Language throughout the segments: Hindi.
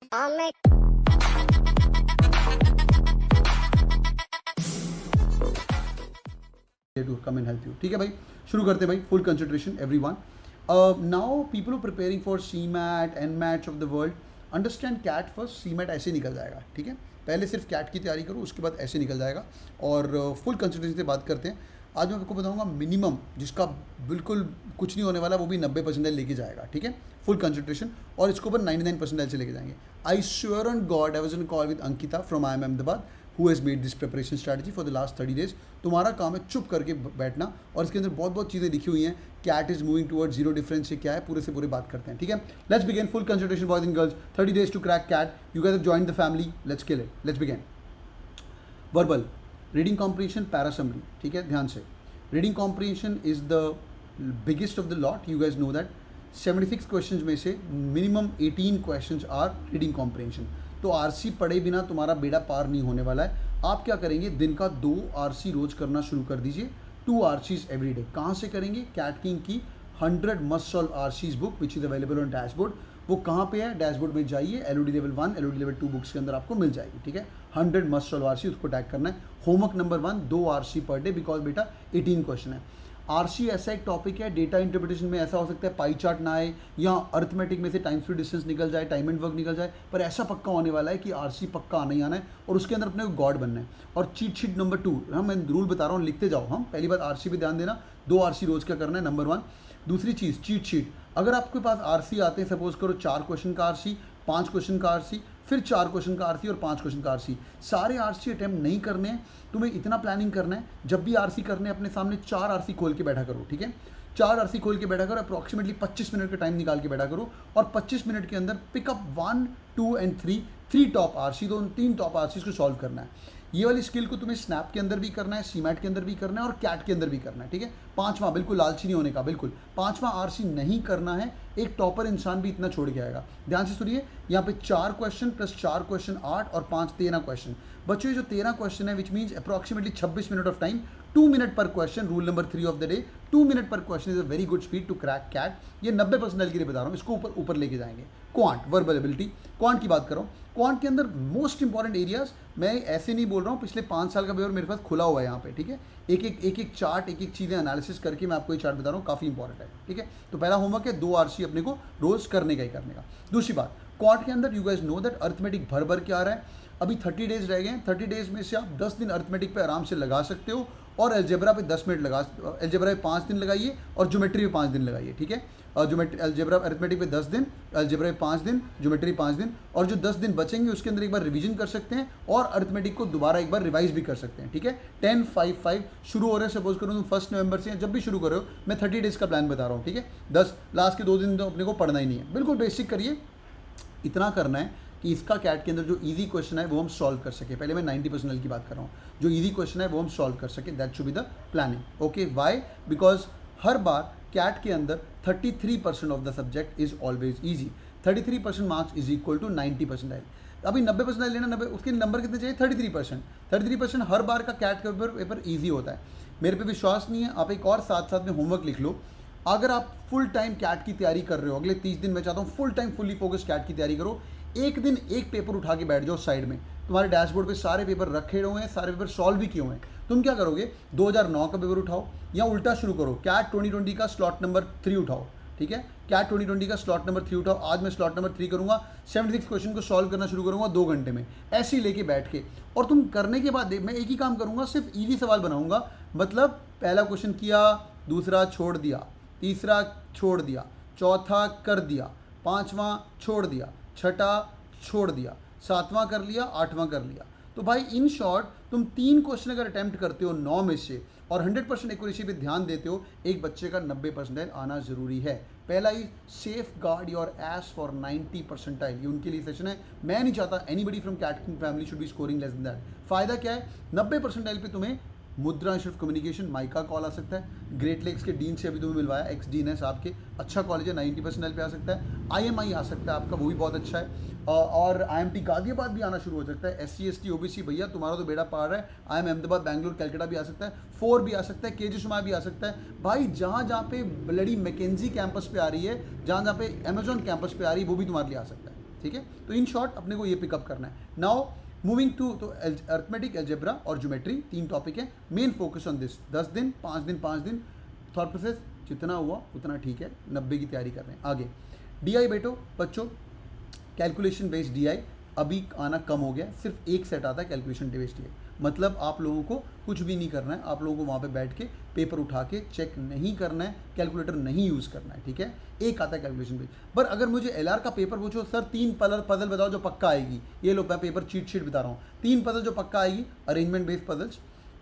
to come and help you. ठीक है भाई, शुरू करते हैं भाई. Full concentration everyone. Now people are preparing for CMAT NMAT of the world. Understand CAT first, CMAT ऐसे निकल जाएगा. ठीक है, पहले सिर्फ कैट की तैयारी करो, उसके बाद ऐसे निकल जाएगा. और फुल कंसंट्रेशन से बात करते हैं. आज मैं आपको बताऊंगा मिनिमम जिसका बिल्कुल कुछ नहीं होने वाला, वो भी 90% लेके जाएगा. ठीक है, फुल कंसंट्रेशन. और इसको ऊपर 99% से लेके जाएंगे. I sure on God, I was in call with Ankita from IIM Ahmedabad who has made this preparation strategy for the last 30 days. तुम्हारा काम है चुप करके बैठना, और इसके अंदर बहुत बहुत चीज़ें लिखी हुई हैं. CAT is moving toward zero difference से क्या है, पूरे से पूरे बात करते हैं. ठीक है, let's begin. Full concentration boys and girls, 30 days to crack CAT. You guys have joined the family, let's kill it. Let's begin. Verbal, reading comprehension, para summary. ठीक है, ध्यान से. Reading comprehension is the biggest of the lot. You guys know that 76 questions में से minimum 18 questions are reading comprehension. तो RC पढ़े बिना तुम्हारा बेड़ा पार नहीं होने वाला है. आप क्या करेंगे, दिन का 2 RC रोज करना शुरू कर दीजिए. 2 RCs एवरी डे. कहाँ से करेंगे? कैट किंग की 100 must solve RCs book which is available on dashboard. वो कहाँ पे है? डैशबोर्ड में जाइए, LOD level 1 LOD level 2 books के अंदर आपको मिल जाएगी. ठीक है, 100 मस्ट सॉल्व RC, उसको टैग करना है. Homework number 1, 2 RC per day, because बेटा 18 क्वेश्चन है. RC ऐसा एक टॉपिक है, डेटा इंटरप्रिटेशन में ऐसा हो सकता है पाई चार्ट ना आए, या अर्थमेटिक में से टाइम स्पीड डिस्टेंस निकल जाए, टाइम एंड वर्क निकल जाए, पर ऐसा पक्का होने वाला है कि RC पक्का आना ही आना है, और उसके अंदर अपने को गॉड बनना है. और चीट शीट नंबर 2, मैं रूल बता रहा हूँ, लिखते जाओ. हम पहली बात RC पे ध्यान देना, 2 RC रोज क्या करना है, नंबर 1. दूसरी चीज़, चीट शीट. अगर आपके पास RC आते हैं, सपोज करो 4 क्वेश्चन का RC, 5 क्वेश्चन का RC, फिर 4 क्वेश्चन का RC और 5 क्वेश्चन का RC, सारे RC अटैम्प्ट नहीं करने हैं. तुम्हें इतना प्लानिंग करना है, जब भी RC करने अपने सामने 4 RC खोल के बैठा करो. ठीक है, 4 RC खोल के बैठा करो, अप्रॉक्सीमेटली 25 मिनट का टाइम निकाल के बैठा करो, और 25 मिनट के अंदर पिकअप 1, 2 एंड 3 टॉप RC, तो उन 3 टॉप RCs को सॉल्व करना है. ये वाली स्किल को तुम्हें स्नैप के अंदर भी करना है, CMAT के अंदर भी करना है, और कैट के अंदर भी करना है. ठीक है, 5वां, बिल्कुल लालची नहीं होने का, बिल्कुल 5वां RC नहीं करना है. एक टॉपर इंसान भी इतना छोड़ के आएगा. ध्यान से सुनिए, यहाँ पे 4 क्वेश्चन प्लस 4 क्वेश्चन 8 और 5 13 क्वेश्चन. बच्चों, ये जो 13 क्वेश्चन है, which means approximately 26 minute of time, 2 minute per question. Rule number 3 of the day, 2 minute per question is a very good speed to crack CAT. ये 90% के लिए बता रहा हूँ, इसको ऊपर ऊपर लेके जाएंगे. क्वांट, वर्बल एबिलिटी, क्वांट की बात कर रहा हूँ. क्वांट के अंदर मोस्ट इंपॉर्टेंट एरियाज, मैं ऐसे नहीं बोल रहा हूँ, पिछले 5 साल का पेपर मेरे पास खुला हुआ है यहाँ पे. ठीक है, एक चार्ट, एक चीज़ें एनालिसिस करके मैं आपको ये चार्ट बता रहा हूँ, काफ़ी इंपॉर्टेंट है. ठीक है, तो पहला होमवर्क है 2 RC अपने को रोज करने का ही करने का. दूसरी बात, क्वांट के अंदर you guys know that arithmetic भर भर के आ रहा है. अभी 30 days रह गए हैं. 30 days में से आप 10 दिन अर्थमेटिक पे आराम से लगा सकते हो, और अलजेब्रा पे 10 मिनट लगा, अलजेब्रा पे 5 दिन लगाइए, और ज्योमेट्री पे 5 दिन लगाइए. ठीक है, ज्योमेट्री, अलजेब्रा, अर्थमेटिक पे 10 दिन, अलजेब्रा पे 5 दिन, ज्योमेट्री 5 दिन, और जो 10 दिन बचेंगे उसके अंदर एक बार रिवीजन कर सकते हैं, और अर्थमेटिक को दोबारा एक बार रिवाइज भी कर सकते हैं. ठीक है, 10-5-5 शुरू हो रहे हैं. सपोज करो तुम 1 नवंबर से, जब भी शुरू कर रहे हो, मैं 30 days का प्लान बता रहा हूँ. ठीक है, 10 लास्ट के 2 दिन तो अपने को पढ़ना ही नहीं है, बिल्कुल बेसिक करिए. इतना करना है कि इसका कैट के अंदर जो इजी क्वेश्चन है वो हम सॉल्व कर सके. पहले मैं 90% की बात कर रहा हूँ, जो इजी क्वेश्चन है वो हम सॉल्व कर सके. That should be the planning. Okay, why? Because हर बार कैट के अंदर 33% of the subject is always easy. 33% marks is equal to 90%. अभी 90% लेना, 90 उसके नंबर कितने चाहिए? 33%. 33% हर बार का कैट का पेपर ईजी होता है. मेरे पे विश्वास नहीं है, आप एक और साथ साथ में होमवर्क लिख लो. अगर आप फुल टाइम कैट की तैयारी कर रहे हो, अगले 30 दिन मैं चाहता हूँ full time fully focus CAT की तैयारी करो. एक दिन एक पेपर उठा के बैठ जाओ साइड में, तुम्हारे डैशबोर्ड पे सारे पेपर रखे हुए हैं, सारे पेपर सॉल्व भी किए हुए हैं. तुम क्या करोगे, 2009 का पेपर उठाओ, या उल्टा शुरू करो, कैट 2020 का स्लॉट नंबर 3 उठाओ. ठीक है, कैट 2020 का स्लॉट नंबर 3 उठाओ. आज मैं स्लॉट नंबर 3 करूँगा, 76 क्वेश्चन को सॉल्व करना शुरू करूँगा 2 घंटे में, ऐसे ही लेके बैठ के. और तुम करने के बाद मैं एक ही काम करूँगा, सिर्फ ईजी सवाल बनाऊँगा. मतलब पहला क्वेश्चन किया, दूसरा छोड़ दिया, तीसरा छोड़ दिया, चौथा कर दिया, 5वां छोड़ दिया, 6ठा छोड़ दिया, 7वां कर लिया, 8वां कर लिया. तो भाई इन शॉर्ट तुम 3 क्वेश्चन अगर अटैम्प्ट करते हो 9 में से, और 100% एक्यूरेसी पे ध्यान देते हो, एक बच्चे का 90% आना जरूरी है. पहला ही, safeguard your ass for 90%. ये उनके लिए सेशन है. मैं नहीं चाहता anybody from CAT King family should be scoring less than that. फायदा क्या है, 90% पे तुम्हें Mudra Institute of Communication MICA call आ सकता है. ग्रेट लेक्स के डीन से अभी तुम्हें मिलवाया, एक्स डीन है साहब के, अच्छा कॉलेज है, 90% पे आ सकता है. IMI आ सकता है आपका, वो भी बहुत अच्छा है. और IMT गाजियाबाद भी आना शुरू हो सकता है. SC ST OBC भैया तुम्हारा तो बेड़ा पार है. IIM अहमदाबाद, बैंगलोर, कलकत्ता भी आ सकता है. 4 भी आ सकता है, KG सुमा भी आ सकता है. भाई जहाँ जहाँ पे ब्लडी मैकेंजी कैंपस पे आ रही है, जहाँ जहाँ पे अमेजॉन कैंपस पे आ रही है, वो भी तुम्हारे लिए आ सकता है. ठीक है। तो इन शॉर्ट अपने को ये पिकअप करना है। नाउ मूविंग टू, तो अर्थमेटिक, एल्जेब्रा और ज्योमेट्री 3 टॉपिक है। मेन फोकस ऑन दिस, 10 दिन 5 दिन थॉट प्रोसेस, जितना हुआ उतना ठीक है, 90 की तैयारी कर रहे हैं। आगे DI बेटो बच्चों, कैलकुलेशन बेस्ड DI अभी आना कम हो गया, सिर्फ एक सेट आता है कैलकुलेशन बेस्ड DI। मतलब आप लोगों को कुछ भी नहीं करना है, आप लोगों को वहाँ पे बैठ के पेपर उठा के चेक नहीं करना है, कैलकुलेटर नहीं यूज़ करना है, ठीक है। एक आता है कैलकुलेशन बेस्ड। पर अगर मुझे LR का पेपर पूछो, सर 3 पजल बताओ जो पक्का आएगी, ये लो मैं पेपर चीट शीट बता रहा हूँ, 3 पजल जो पक्का आएगी, अरेंजमेंट बेस्ड पजल्स,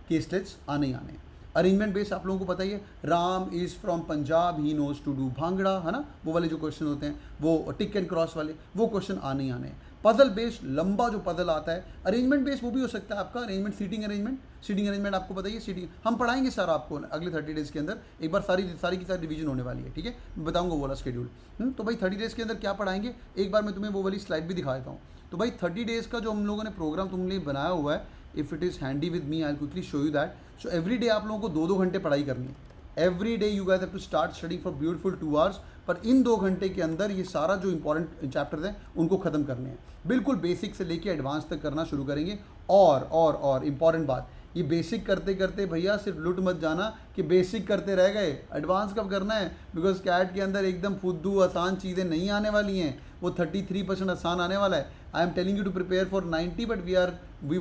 केसलेट्स आने ही आने। अरेंजमेंट बेस आप लोगों को पता ही है, Ram is from Punjab, he knows to do bhangra, है ना, वो वाले जो क्वेश्चन होते हैं, वो टिक एंड क्रॉस वाले, वो क्वेश्चन आने ही आने हैं। पजल बेस्ड लंबा जो पजल आता है, अरेंजमेंट बेस्ड वो भी हो सकता है आपका, अरेंजमेंट सीटिंग अरेंजमेंट आपको बताइए, सीटिंग हम पढ़ाएंगे सर आपको अगले 30 डेज़ के अंदर, एक बार सारी की सारी रिवीजन होने वाली है, ठीक है, मैं बताऊंगा वो वाला शेड्यूल। तो भाई 30 डेज़ के अंदर क्या पढ़ाएंगे, एक बार मैं तुम्हें वो वाली स्लाइड भी दिखा देता हूँ। तो भाई 30 डेज़ का जो हम लोगों ने प्रोग्राम तुम लिए बनाया हुआ है, if it is handy with me, I will quickly show you that. So every day आप लोगों को 2-2 घंटे पढ़ाई करनी है। Every day you guys have to start studying for beautiful 2 hours. पर इन 2 घंटे के अंदर ये सारा जो इंपॉर्टेंट चैप्टर्स हैं उनको ख़त्म करने हैं, बिल्कुल बेसिक से लेके एडवांस तक करना शुरू करेंगे। और इंपॉर्टेंट बात, ये बेसिक करते करते भैया सिर्फ लुट मत जाना कि बेसिक करते रह गए, एडवांस कब करना है, बिकॉज कैट के अंदर एकदम फुद्दू आसान चीज़ें नहीं आने वाली हैं, वो 33% आसान आने वाला है। I am telling you to prepare for 90, but we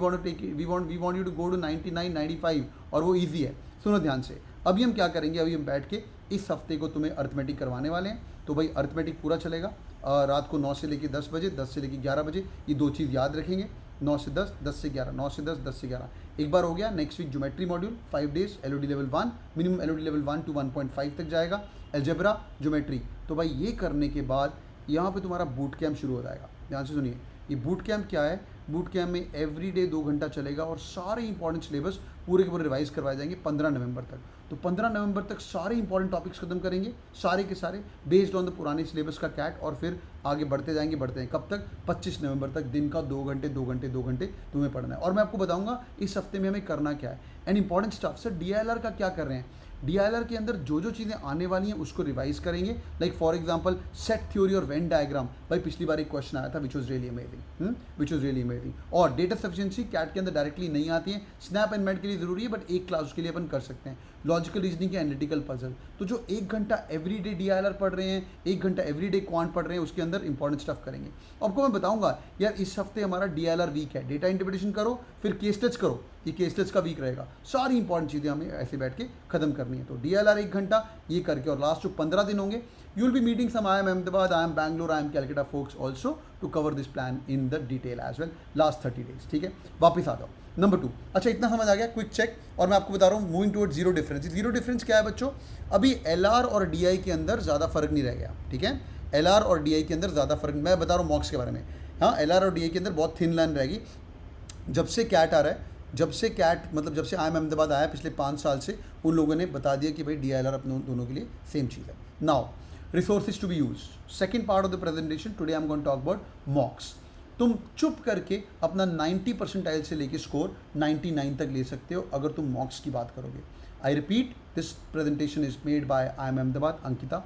want you to go to 99, 95, और वो ईजी है। सुनो ध्यान से, अभी हम क्या करेंगे, अभी हम बैठ के इस हफ्ते को तुम्हें अर्थमेटिक करवाने वाले हैं। तो भाई अर्थमेटिक पूरा चलेगा रात को 9 से लेकर 10 बजे, 10 से लेकर 11 बजे, ये 2 चीज़ याद रखेंगे, 9 से 10, 10 से 11, 9 से 10, 10 से 11। एक बार हो गया। Next week geometry module 5 days, LOD level 1, minimum LOD level 1 to 1.5 तक जाएगा, एल्जेब्रा ज्योमेट्री। तो भाई ये करने के बाद यहाँ पे तुम्हारा बूट कैम्प शुरू हो जाएगा। ध्यान से सुनिए, ये बूट कैम्प क्या है, बूट कैम्प में एवरी डे 2 घंटा चलेगा और सारे इंपॉर्टेंट सिलेबस पूरे के पूरे रिवाइज करवाए जाएंगे 15 नवंबर तक। तो 15 नवंबर तक सारे इंपॉर्टेंट टॉपिक्स खत्म करेंगे, सारे के सारे बेस्ड ऑन द पुराने सिलेबस का कैट, और फिर आगे बढ़ते जाएंगे कब तक, 25 नवंबर तक दिन का 2 घंटे तुम्हें पढ़ना है। और मैं आपको बताऊंगा इस हफ्ते में हमें करना क्या है। And important stuff, sir DILR का क्या कर रहे हैं, DILR के अंदर जो चीज़ें आने वाली हैं उसको रिवाइज करेंगे। Like for example set theory और वेन डायग्राम, भाई पिछली बार एक क्वेश्चन आया था विच वॉज रियली अमेजिंग, और डेटा सफिशिएंसी कैट के अंदर डायरेक्टली नहीं आती है, स्नैप एंड मैट के लिए ज़रूरी है, बट एक क्लास उसके लिए अपन कर सकते हैं। लॉजिकल रीजनिंग के एनालिटिकल पजल, तो जो 1 घंटा एवरी डे DILR पढ़ रहे हैं, 1 घंटा एवरी डे क्वांट पढ़ रहे हैं, उसके अंदर इंपॉर्टेंट स्टफ करेंगे। आपको मैं बताऊंगा यार, इस हफ्ते हमारा DILR वीक है, डेटा इंटरप्रिटेशन करो, फिर केस स्टडीज करो, ये केस स्टडीज का वीक रहेगा। सारी इंपॉर्टेंट चीज़ें हमें ऐसे बैठ के खत्म करनी है। तो DILR 1 घंटा ये करके, और लास्ट जो 15 दिन होंगे, you will be meeting some, IIM Ahmedabad, IIM Bangalore, IIM Calcutta folks also to cover this plan in the detail as well last 30 days, ठीक है। वापस आ जाओ नंबर 2। अच्छा इतना समझ आ गया, क्विक चेक। और मैं आपको बता रहा हूँ moving towards zero difference. Zero difference क्या है बच्चों, अभी LR और DI के अंदर ज़्यादा फर्क नहीं रह गया, ठीक है। LR और DI के अंदर ज़्यादा फर्क, मैं बता रहा हूँ मॉक्स के बारे में। हाँ, LR और DI के अंदर बहुत थिन लाइन रहेगी। जब से कैट आ रहा है, जब से आई एम अहमदाबाद आया पिछले 5 साल से, उन लोगों ने बता दिया कि भाई DILR अपने दोनों के लिए सेम चीज़ है। Now resources to be use, second part of the presentation today I am going to talk about mocks. तुम चुप करके अपना 90 परसेंटाइल से लेके स्कोर 99 तक ले सकते हो अगर तुम मॉक्स की बात करोगे। I repeat, this presentation is made by IIM Ahmedabad Ankita.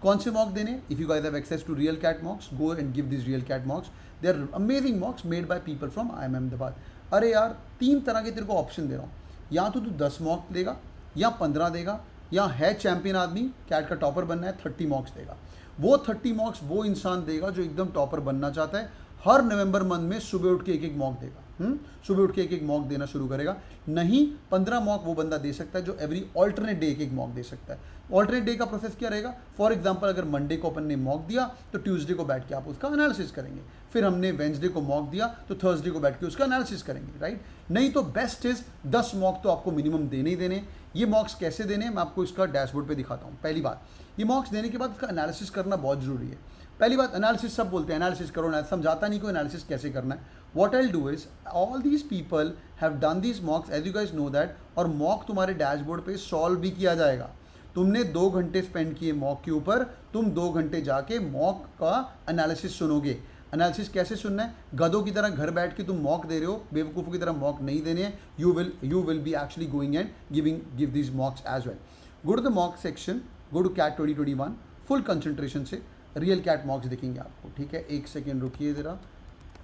कौन से मॉक देने, if you guys have access to real CAT mocks, go and give this real CAT mocks, they are amazing mocks made by people from IIM Ahmedabad. अरे यार 3 तरह के तेरे को ऑप्शन दे रहा हूँ, या तो तू 10 मॉक देगा, या 15 देगा, या है चैंपियन आदमी, कैट का टॉपर बनना है, 30 मॉक्स देगा। वो 30 मॉक्स वो इंसान देगा जो एकदम टॉपर बनना चाहता है, हर नवंबर मंथ में सुबह उठ के एक मॉक देगा, सुबह उठ के एक मॉक देना शुरू करेगा। नहीं, 15 मॉक वो बंदा दे सकता है जो एवरी ऑल्टरनेट डे एक मॉक दे सकता है। ऑल्टरनेट डे का प्रोसेस क्या रहेगा, फॉर एग्जांपल अगर मंडे को अपन ने मॉक दिया तो ट्यूसडे को बैठ के आप उसका एनालिसिस करेंगे, फिर हमने वेंसडे को मॉक दिया तो थर्सडे को बैठ के उसका एनालिसिस करेंगे, राइट। नहीं तो बेस्ट इज 10 मॉक तो आपको मिनिमम देने ही देने। ये मॉक्स कैसे देने, मैं आपको इसका डैशबोर्ड पे दिखाता हूँ। पहली बात, ये मॉक्स देने के बाद इसका एनालिसिस करना बहुत जरूरी है। पहली बात, एनालिसिस सब बोलते हैं एनालिसिस करो, ना समझाता नहीं कोई एनालिसिस कैसे करना है। What I will do is, all these people have done these mocks as you guys know that, और मॉक तुम्हारे डैशबोर्ड पे सॉल्व भी किया जाएगा। तुमने 2 घंटे स्पेंड किए मॉक के ऊपर, तुम 2 घंटे जाके मॉक का एनालिसिस सुनोगे। एनालिसिस कैसे सुनना है, गधों की तरह घर बैठ के तुम मॉक दे रहे हो, बेवकूफ़ों की तरह मॉक नहीं देने हैं। You will be actually going and give these mocks as well. Go to the mock section, go to CAT 2021, full concentration से रियल कैट मॉक्स दिखेंगे आपको, ठीक है। एक सेकेंड रुकिए ज़रा,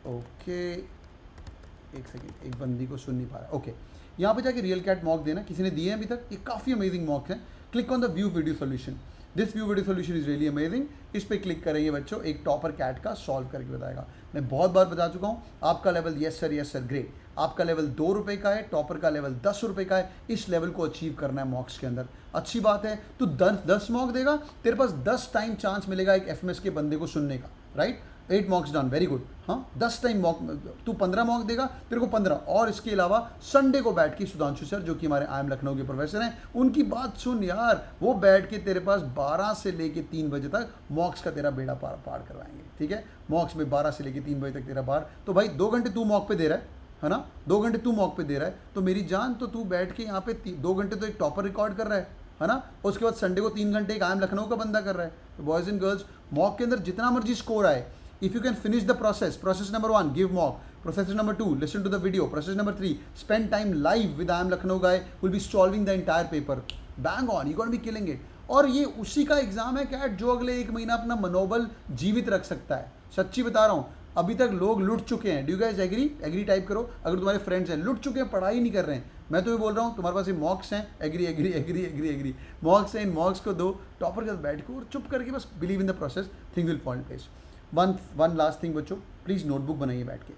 ओके एक सेकेंड, एक बंदी को सुन नहीं पा रहा, ओके। यहाँ पे जाके रियल कैट मॉक देना, किसी ने दिए हैं अभी तक, ये काफ़ी अमेजिंग मॉक है। Click on the view video solution, this view video solution is really amazing. इस पर क्लिक करेंगे बच्चों, एक टॉपर कैट का सॉल्व करके बताएगा। मैं बहुत बार बता चुका हूँ, आपका लेवल यस सर ग्रेट, आपका लेवल 2 रुपये का है, टॉपर का लेवल 10 रुपये का है। इस लेवल को अचीव करना है मॉक्स के अंदर, अच्छी बात है। तू 10 मॉक देगा, तेरे पास 10 टाइम चांस मिलेगा एक एफएमएस के बंदे को सुनने का, राइट। 8 मॉक्स done, very good. हाँ 10 टाइम मॉक, तू 15 मॉक देगा, तेरे को 15। और इसके अलावा संडे को बैठ के सुधांशु सर जो कि हमारे IIM लखनऊ के प्रोफेसर हैं, उनकी बात सुन यार, वो बैठ के तेरे पास 12 से लेके 3 बजे तक मॉक्स का तेरा बेड़ा पार करवाएंगे, ठीक है। मॉक्स में 12 से लेके 3 बजे तक तेरा पार, तो भाई 2 घंटे तू मॉक पे दे रहा है ना, 2 घंटे तू मॉक पे दे रहा है, तो मेरी जान, तो तू बैठ के यहाँ पे 2 घंटे तो एक टॉपर रिकॉर्ड कर रहा है ना। उसके बाद संडे को 3 घंटे एक IIM लखनऊ का बंदा कर रहा है। तो बॉयज़ एंड गर्ल्स, मॉक के अंदर जितना मर्जी स्कोर आए, if you can finish the process number 1 give mock, process number 2 listen to the video, process number 3 spend time live with IIM Lucknow guy who will be solving the entire paper, bang on, you gonna be killing it। और ये उसी का एग्जाम है कैट जो अगले 1 महीना अपना मनोबल जीवित रख सकता है। सच्ची बता रहा हूँ, अभी तक लोग लुट चुके हैं। Do you guys agree type करो अगर तुम्हारे फ्रेंड्स हैं, लुट चुके हैं, पढ़ाई नहीं कर रहे हैं। मैं तुम्हें बोल रहा हूँ, तुम्हारे पास ये मॉक्स हैं, एग्री मॉक्स हैं, इन मॉक्स को दो, टॉपर के साथ बैठ को और चुप करके बस believe in the process, thing will fall in place. One last thing बच्चों, प्लीज़ नोटबुक बनाइए बैठ के,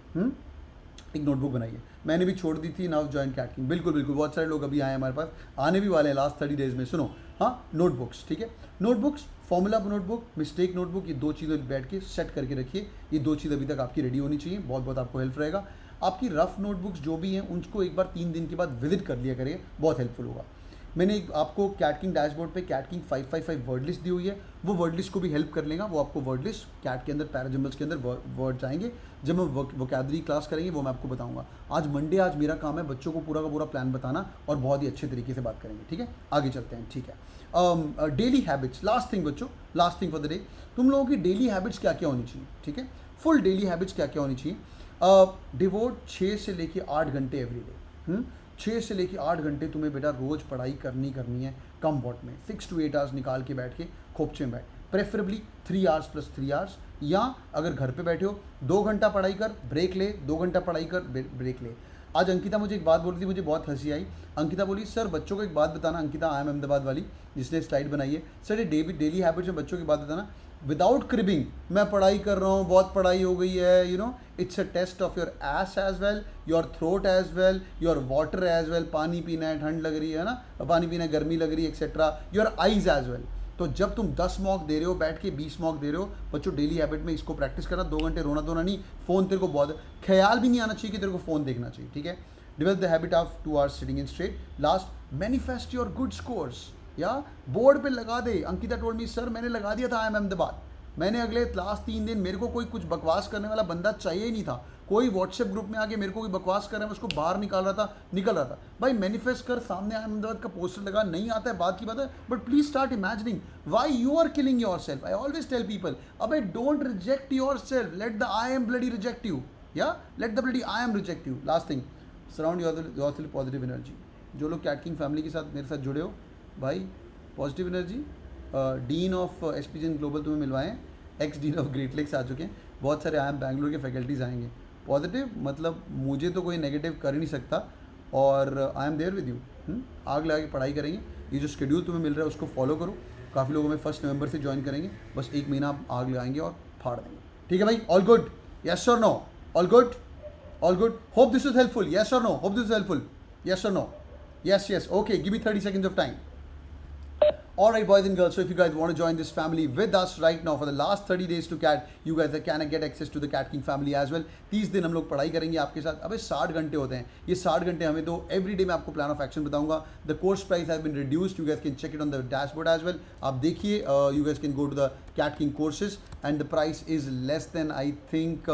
एक नोटबुक बनाइए। मैंने भी छोड़ दी थी नाउ जॉइन कैटकिंग, बिल्कुल बहुत सारे लोग अभी आए हमारे पास, आने भी वाले हैं लास्ट 30 डेज में। सुनो, हाँ नोटबुक्स, ठीक है, notebooks, formula notebook, mistake notebook, ये 2 चीज़ें बैठ के सेट करके रखिए। ये 2 चीज़ अभी तक आपकी रेडी होनी चाहिए, बहुत आपको हेल्प रहेगा। आपकी रफ नोटबुक्स जो भी हैं उनको एक बार 3 दिन के बाद विजिट कर लिया करिए, बहुत हेल्पफुल होगा। मैंने एक आपको कैटकिंग डैशबोर्ड पे कैटकिंग 555 वर्ड लिस्ट दी हुई है, वो वर्ड लिस्ट को भी हेल्प कर लेगा। वो आपको वर्ड लिस्ट कैट के अंदर पैराजिम्बल्स के अंदर वर्ड्स आएंगे, जब हम वोकैबुलरी क्लास करेंगे वो मैं आपको बताऊंगा। आज मंडे, आज मेरा काम है बच्चों को पूरा का पूरा प्लान बताना और बहुत ही अच्छे तरीके से बात करेंगे, ठीक है। आगे चलते हैं, ठीक है। डेली हैबिट्स, लास्ट थिंग बच्चों, last thing for the day, तुम लोगों की डेली हैबिट्स क्या क्या होनी चाहिए, ठीक है। फुल डेली हैबिट्स क्या क्या होनी चाहिए। डिवोट 6 से लेके 8 घंटे एवरी डे, 6 से लेके 8 घंटे तुम्हें बेटा रोज़ पढ़ाई करनी है कम वॉट में, 6 to 8 आवर्स निकाल के बैठ के खोपचे में बैठ, प्रेफरेबली 3 आवर्स प्लस 3 आवर्स। या अगर घर पे बैठे हो 2 घंटा पढ़ाई कर, ब्रेक ले, 2 घंटा पढ़ाई कर, ब्रेक ले। आज अंकिता मुझे एक बात बोल रही थी, मुझे बहुत हंसी आई। अंकिता बोली, सर बच्चों को एक बात बताना, अंकिता IIM अहमदाबाद वाली जिसने स्लाइड बनाई है, सर ये डेली हैबिट्स में बच्चों की बात बताना विदाउट क्रिबिंग। मैं पढ़ाई कर रहा हूँ, बहुत पढ़ाई हो गई है, you know it's a test of your ass as well, your throat as well, your water as well, पानी पीना है, ठंड लग रही है ना, पानी पीना है, गर्मी लग रही है, etcetera, your eyes as well. तो जब तुम 10 मॉक दे रहे हो बैठ के, 20 मॉक दे रहे हो बच्चों, डेली हैबिट में इसको प्रैक्टिस करना। 2 घंटे रोना धोना नहीं, फ़ोन तेरे को बहुत, ख्याल भी नहीं आना चाहिए कि तेरे को फ़ोन देखना चाहिए, ठीक है। Develop the habit of 2 hours sitting in straight. Last, manifest your good scores, या बोर्ड पे लगा दे। अंकिता टोल्ड मी, सर मैंने लगा दिया था IIM अहमदाबाद, मैंने अगले लास्ट 3 दिन, मेरे को कोई कुछ बकवास करने वाला बंदा चाहिए ही नहीं था। कोई व्हाट्सएप ग्रुप में आके मेरे को कोई बकवास कर रहा है, मैं उसको बाहर निकल रहा था। भाई मैनिफेस्ट कर, सामने अहमदाबाद का पोस्टर लगा, नहीं आता है बात की बात है, but please start imagining why you are killing your self. I always tell people, अबे don't reject your self, let the IIM bloody reject you, या let the bloody IIM reject you. Last thing, surround yourself positive energy. जो लोग कैटकिंग फैमिली के साथ मेरे साथ जुड़े हो भाई, positive energy, dean of SPGN global तुम्हें मिलवाएं, ex dean of Great Lakes आ चुके हैं, बहुत सारे IIM बैंगलोर के फैकल्टीज़ आएंगे। पॉजिटिव मतलब मुझे तो कोई नेगेटिव कर ही नहीं सकता, और I am there with you. आग लगा के पढ़ाई करेंगे, ये जो शेड्यूल तुम्हें मिल रहा है उसको फॉलो करो। काफ़ी लोगों में 1 नवंबर से ज्वाइन करेंगे, बस 1 महीना आप आग लगाएंगे और फाड़ देंगे, ठीक है भाई। ऑल गुड, यस और no, all good, all good, hope this is helpful, yes और no, hope this is helpful, yes और no, yes, okay, give me 30 seconds of time. All right, boys and girls, so if you guys want to join this family with us right now for the last 30 days to CAT, you guys can get access to the Cat King family as well. 30 दिन हम लोग पढ़ाई करेंगे आपके साथ। अबे 60 घंटे होते हैं, ये 60 घंटे हमें दो, एवरी डे मैं आपको प्लान ऑफ एक्शन बताऊंगा। The course price has been reduced, you guys can check it on the dashboard as well. आप देखिए, you guys can go to the Cat King courses and the price is less than I think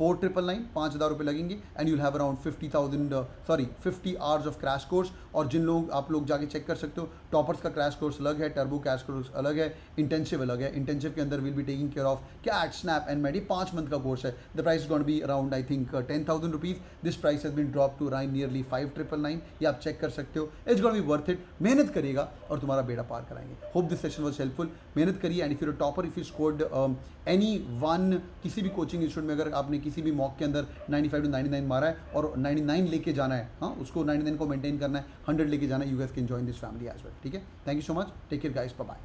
4999, 5,000 रुपये लगेंगे and you'll have around 50 hours of crash course. और जिन लोग आप लोग जाके चेक कर सकते हो, टॉपर्स का क्रैश कोर्स अलग है, टर्बो क्रैश कोर्स अलग है, इंटेंसिव अलग है। इंटेंसिव के अंदर will be taking care of CAT, snap and मेडी। 5 मंथ का कोर्स है। The price is going to be around I think 10,000 rupees. This price has been drop to around nearly 5,999। ये आप चेक कर सकते हो। It's going to be worth it. मेहनत करिएगा और तुम्हारा बेड़ा पार कराएंगे। Hope this session was helpful. मेहनत करिए and if you topper, if you scored any one, किसी भी कोचिंग इंस्टीट्यूट में अगर आपने किसी भी मॉक के अंदर 95 to 99 मारा है और 99 लेके जाना है, हाँ उसको 99 को मेंटेन करना है, 100 लेके जाना है, you guys can join this family as well. ठीक है, thank you so much, take care guys, bye bye.